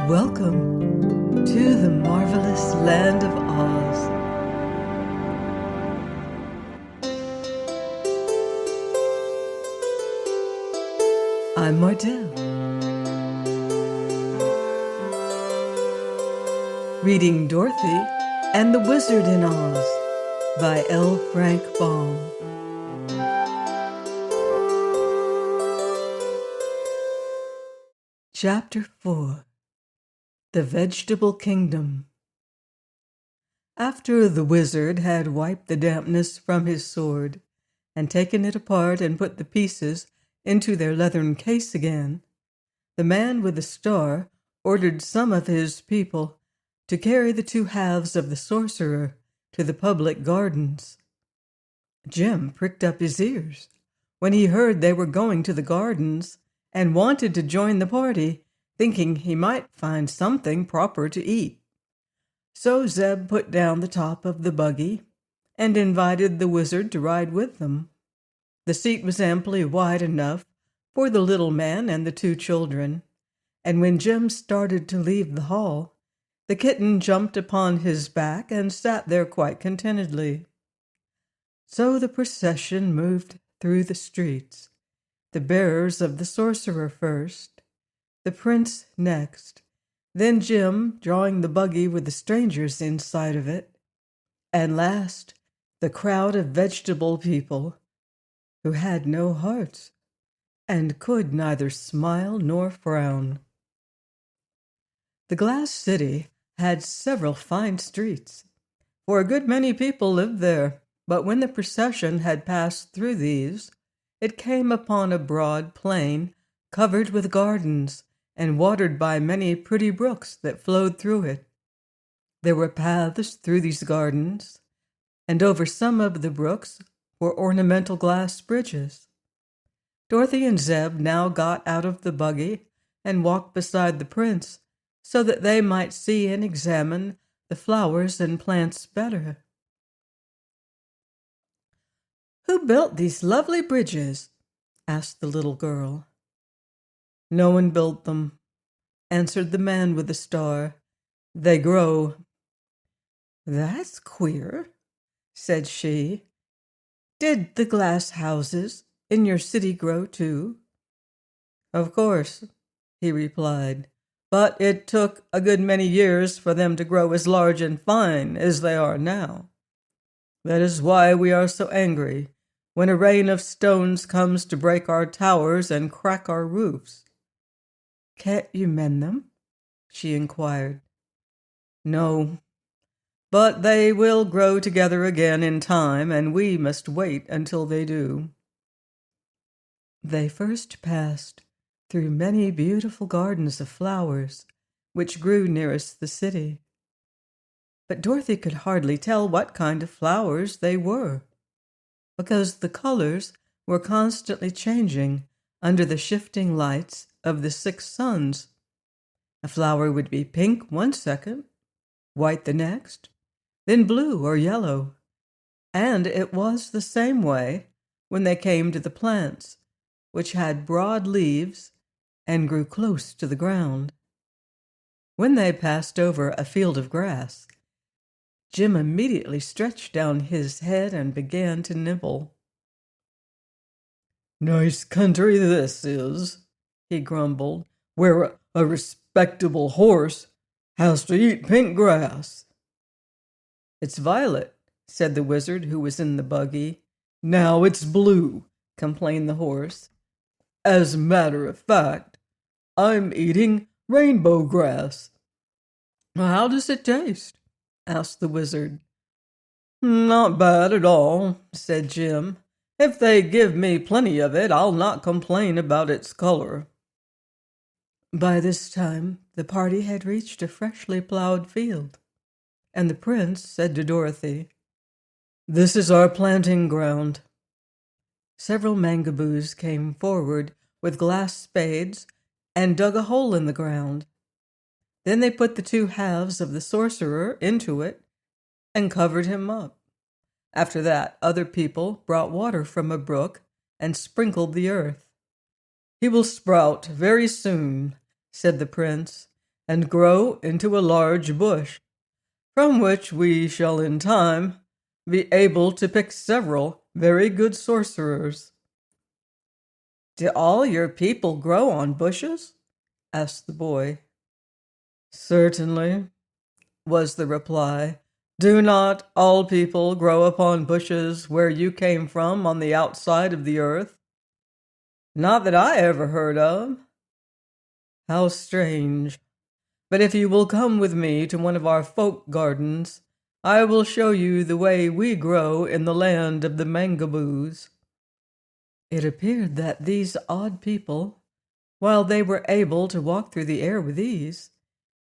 Welcome to the marvelous land of Oz. I'm Mardell, reading Dorothy and the Wizard in Oz by L. Frank Baum. Chapter 4. The Vegetable Kingdom. After the wizard had wiped the dampness from his sword and taken it apart and put the pieces into their leathern case again, the man with the star ordered some of his people to carry the two halves of the sorcerer to the public gardens. Jim pricked up his ears when he heard they were going to the gardens and wanted to join the party, thinking he might find something proper to eat. So Zeb put down the top of the buggy and invited the wizard to ride with them. The seat was amply wide enough for the little man and the two children, and when Jim started to leave the hall, the kitten jumped upon his back and sat there quite contentedly. So the procession moved through the streets, the bearers of the sorcerer first, the prince next, then Jim drawing the buggy with the strangers inside of it, and last the crowd of vegetable people who had no hearts and could neither smile nor frown. The glass city had several fine streets, for a good many people lived there, but when the procession had passed through these, it came upon a broad plain covered with gardens and watered by many pretty brooks that flowed through it. There were paths through these gardens, and over some of the brooks were ornamental glass bridges. Dorothy and Zeb now got out of the buggy and walked beside the prince so that they might see and examine the flowers and plants better. "Who built these lovely bridges?" asked the little girl. "No one built them," answered the man with the star. "They grow." "That's queer," said she. "Did the glass houses in your city grow too?" "Of course," he replied, "but it took a good many years for them to grow as large and fine as they are now. That is why we are so angry when a rain of stones comes to break our towers and crack our roofs." "Can't you mend them?" she inquired. "No, but they will grow together again in time, and we must wait until they do." They first passed through many beautiful gardens of flowers, which grew nearest the city. But Dorothy could hardly tell what kind of flowers they were, because the colors were constantly changing under the shifting lights of the 6 suns. A flower would be pink one second, white the next, then blue or yellow, and it was the same way when they came to the plants, which had broad leaves and grew close to the ground. When they passed over a field of grass, Jim immediately stretched down his head and began to nibble. "Nice country this is," he grumbled, "where a respectable horse has to eat pink grass." "It's violet," said the wizard who was in the buggy. "Now it's blue," complained the horse. "As a matter of fact, I'm eating rainbow grass." "How does it taste?" asked the wizard. "Not bad at all," said Jim. "If they give me plenty of it, I'll not complain about its color." By this time, the party had reached a freshly plowed field, and the prince said to Dorothy, "This is our planting ground." Several Mangaboos came forward with glass spades and dug a hole in the ground. Then they put the two halves of the sorcerer into it and covered him up. After that, other people brought water from a brook and sprinkled the earth. "He will sprout very soon," said the prince, and grow into a large bush, from which we shall in time be able to pick several very good sorcerers." "Do all your people grow on bushes?" asked the boy. "Certainly," was the reply. "Do not all people grow upon bushes where you came from on the outside of the earth?" "Not that I ever heard of." "How strange. But if you will come with me to one of our folk gardens, I will show you the way we grow in the land of the Mangaboos." It appeared that these odd people, while they were able to walk through the air with ease,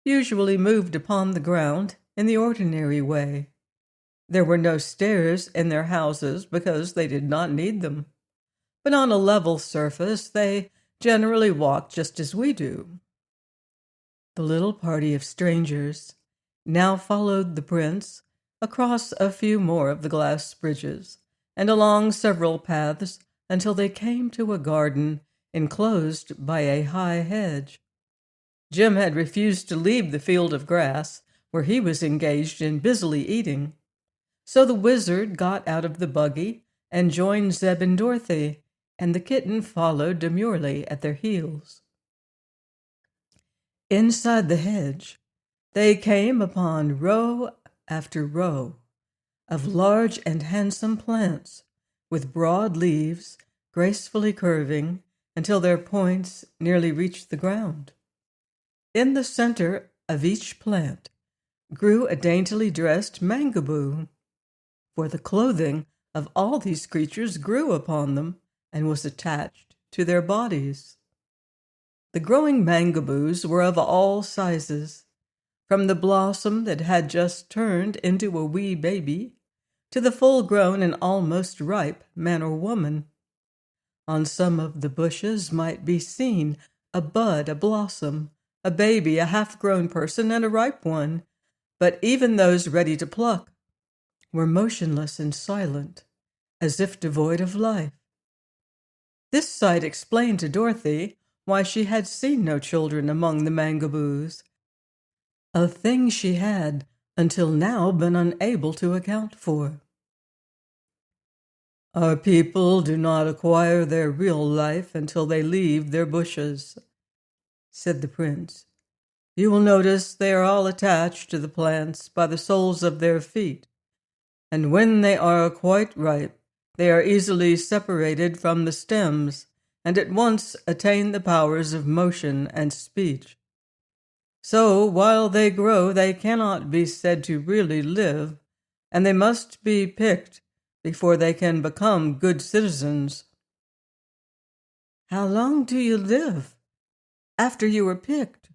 usually moved upon the ground in the ordinary way. There were no stairs in their houses because they did not need them, but on a level surface they generally walked just as we do. The little party of strangers now followed the prince across a few more of the glass bridges and along several paths until they came to a garden enclosed by a high hedge. Jim had refused to leave the field of grass, where he was engaged in busily eating, so the wizard got out of the buggy and joined Zeb and Dorothy, and the kitten followed demurely at their heels. Inside the hedge, they came upon row after row of large and handsome plants with broad leaves gracefully curving until their points nearly reached the ground. In the center of each plant grew a daintily dressed mangaboo, for the clothing of all these creatures grew upon them and was attached to their bodies. The growing mangaboos were of all sizes, from the blossom that had just turned into a wee baby to the full-grown and almost ripe man or woman. On some of the bushes might be seen a bud, a blossom, a baby, a half-grown person, and a ripe one, but even those ready to pluck were motionless and silent, as if devoid of life. This sight explained to Dorothy why she had seen no children among the Mangaboos, a thing she had until now been unable to account for. "Our people do not acquire their real life until they leave their bushes," said the prince. "You will notice they are all attached to the plants by the soles of their feet, and when they are quite ripe, they are easily separated from the stems and at once attain the powers of motion and speech. So while they grow, they cannot be said to really live, and they must be picked before they can become good citizens." "How long do you live after you are picked?"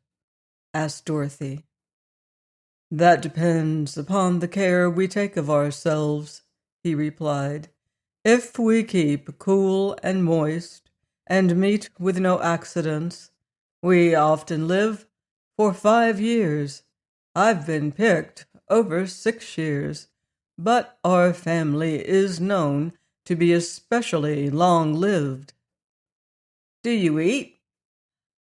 asked Dorothy. "That depends upon the care we take of ourselves," he replied. "If we keep cool and moist and meet with no accidents, we often live for 5 years. I've been picked over 6 years, but our family is known to be especially long-lived." "Do you eat?"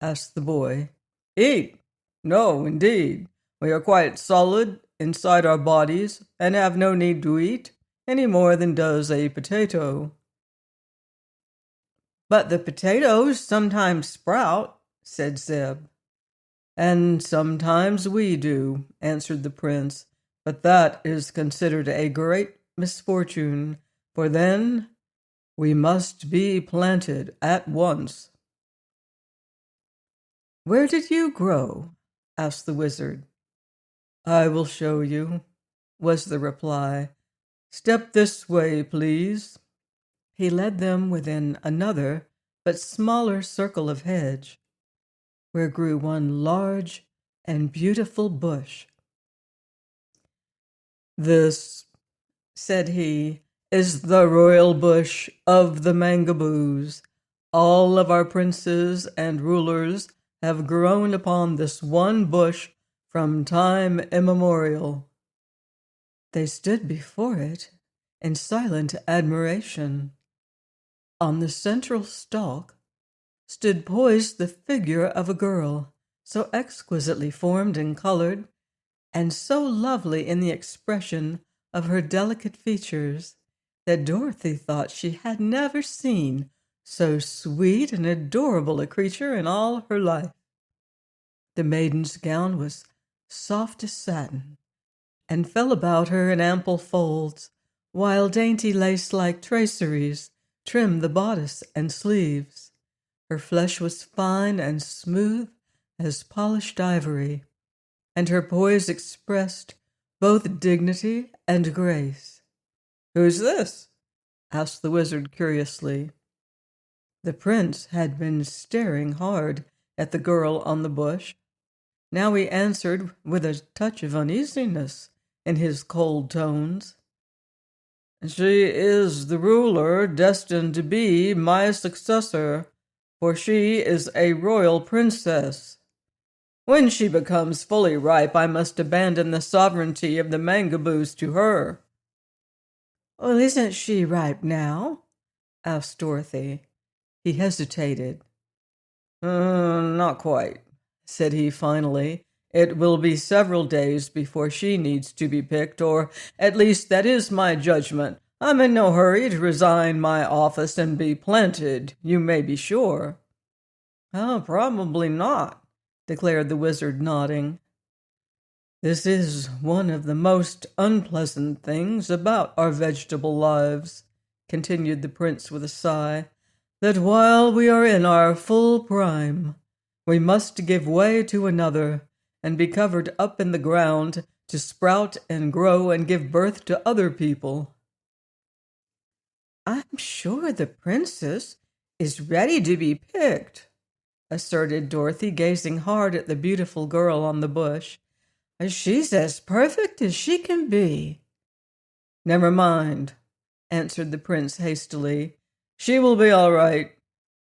asked the boy. "Eat? No, indeed. We are quite solid inside our bodies and have no need to eat any more than does a potato." "But the potatoes sometimes sprout," said Zeb. "And sometimes we do," answered the prince, "but that is considered a great misfortune, for then we must be planted at once." "Where did you grow?" asked the wizard. "I will show you," was the reply. "Step this way, please." He led them within another but smaller circle of hedge, where grew one large and beautiful bush. "This," said he, "is the royal bush of the Mangaboos. All of our princes and rulers have grown upon this one bush from time immemorial." They stood before it in silent admiration. On the central stalk stood poised the figure of a girl, so exquisitely formed and colored, and so lovely in the expression of her delicate features, that Dorothy thought she had never seen so sweet and adorable a creature in all her life. The maiden's gown was soft as satin, and fell about her in ample folds, while dainty lace-like traceries trimmed the bodice and sleeves. Her flesh was fine and smooth as polished ivory, and her poise expressed both dignity and grace. "Who's this?" asked the wizard curiously. The prince had been staring hard at the girl on the bush. Now he answered with a touch of uneasiness in his cold tones. "She is the ruler destined to be my successor, for she is a royal princess. When she becomes fully ripe, I must abandon the sovereignty of the Mangaboos to her." "Well, isn't she ripe now?" asked Dorothy. He hesitated. Not quite," said he finally. "It will be several days before she needs to be picked, or at least that is my judgment. I'm in no hurry to resign my office and be planted, you may be sure." "Oh, probably not," declared the wizard, nodding. "This is one of the most unpleasant things about our vegetable lives," continued the prince with a sigh, "that while we are in our full prime, we must give way to another and be covered up in the ground to sprout and grow and give birth to other people." "I'm sure the princess is ready to be picked," asserted Dorothy, gazing hard at the beautiful girl on the bush. "She's as perfect as she can be." "Never mind," answered the prince hastily. "She will be all right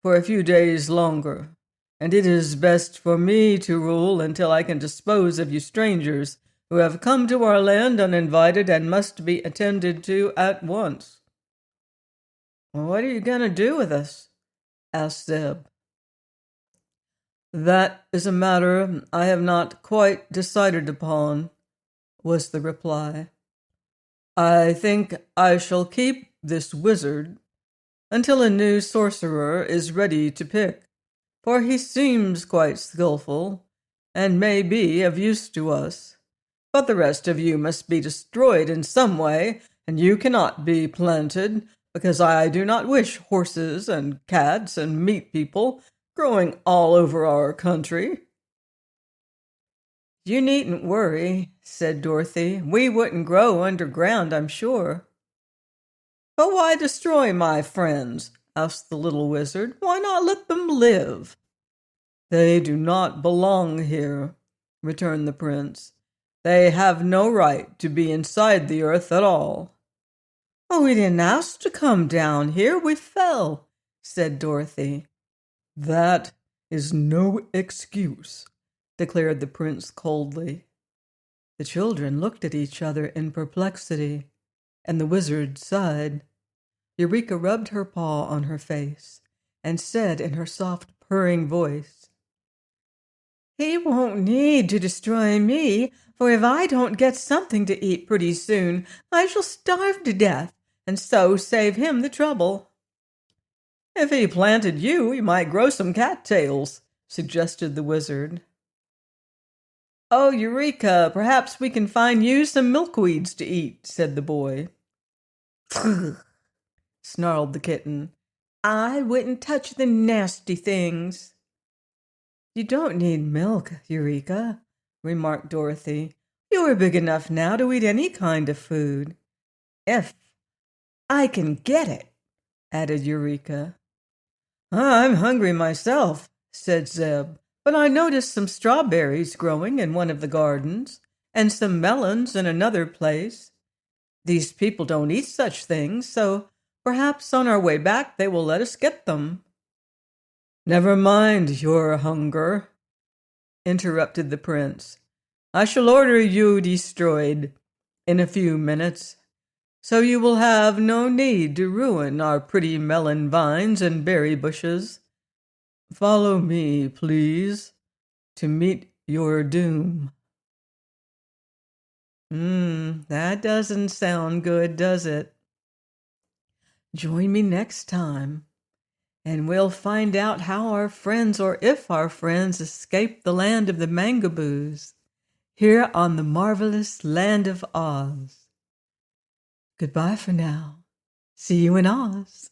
for a few days longer, and it is best for me to rule until I can dispose of you strangers who have come to our land uninvited and must be attended to at once." "What are you going to do with us?" asked Zeb. "That is a matter I have not quite decided upon," was the reply. "I think I shall keep this wizard until a new sorcerer is ready to pick, for he seems quite skillful and may be of use to us. But the rest of you must be destroyed in some way, and you cannot be planted, because I do not wish horses and cats and meat people growing all over our country." "You needn't worry," said Dorothy. "We wouldn't grow underground, I'm sure." "But why destroy my friends?" asked the little wizard. "Why not let them live?" "They do not belong here," returned the prince. "They have no right to be inside the earth at all." "Oh, we didn't ask to come down here. We fell," said Dorothy. "That is no excuse," declared the prince coldly. The children looked at each other in perplexity, and the wizard sighed. Eureka rubbed her paw on her face and said in her soft, purring voice, "He won't need to destroy me, for if I don't get something to eat pretty soon, I shall starve to death, and so save him the trouble." "If he planted you, he might grow some cattails," suggested the wizard. "Oh, Eureka, perhaps we can find you some milkweeds to eat," said the boy. Snarled the kitten. "I wouldn't touch the nasty things." "You don't need milk, Eureka," remarked Dorothy. "You're big enough now to eat any kind of food." "If I can get it," added Eureka. "I'm hungry myself," said Zeb, "but I noticed some strawberries growing in one of the gardens, and some melons in another place. These people don't eat such things, so perhaps on our way back they will let us get them." "Never mind your hunger," interrupted the prince. "I shall order you destroyed in a few minutes, so you will have no need to ruin our pretty melon vines and berry bushes. Follow me, please." to meet your doom. That doesn't sound good, does it? Join me next time, and we'll find out how our friends, or if our friends, escape the land of the Mangaboos, here on the marvelous land of Oz. Goodbye for now. See you in Oz.